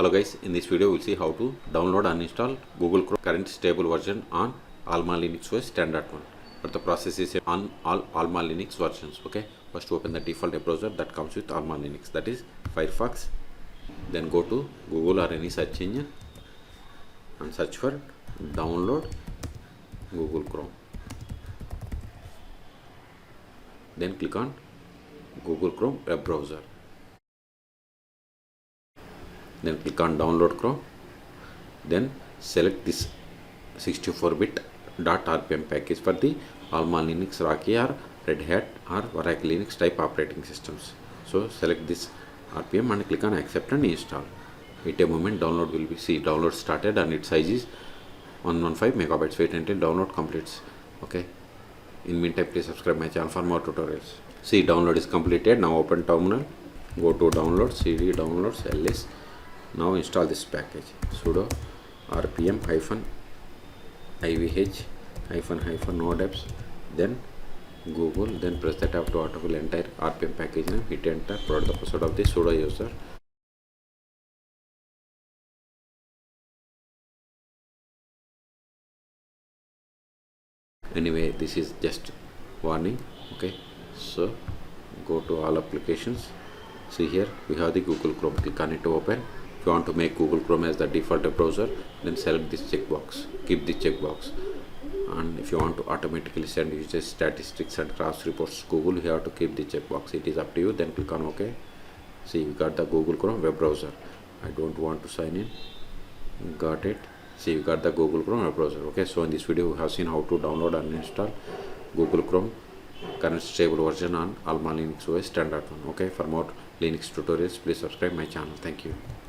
Hello guys, in this video we'll see how to download and install Google Chrome current stable version on AlmaLinux OS standard one. But the process is on all AlmaLinux versions. Okay, first open the default web browser that comes with AlmaLinux, that is Firefox. Then go to Google or any search engine and search for download Google Chrome. Then click on Google Chrome web browser. Then click on download Chrome. Then select this 64-bit .rpm package for the AlmaLinux, Rocky or Red Hat or Oracle Linux type operating systems. So select this RPM and click on accept and install. Wait a moment, download will be download started and its size is 115 megabytes. Wait until download completes. Okay. In meantime, please subscribe my channel for more tutorials. See, download is completed. Now open terminal. Go to download, cd downloads ls. Now install this package. Sudo rpm -ivh -no deps, then Google, then press the tab to autofill entire rpm package name. Hit enter. Provide the password of the sudo user. Anyway, this is just warning. Okay, so go to all applications. See, here we have the Google Chrome. Click on it to open. If you want to make Google Chrome as the default web browser, then select this checkbox. Keep the checkbox. And if you want to automatically send users statistics and cross reports to Google, you have to keep the checkbox. It is up to you. Then click on OK. See, we got the Google Chrome web browser. I don't want to sign in. Got it. See, you got the Google Chrome web browser. Okay, so in this video we have seen how to download and install Google Chrome current stable version on AlmaLinux OS standard one. Okay, for more Linux tutorials, please subscribe my channel. Thank you.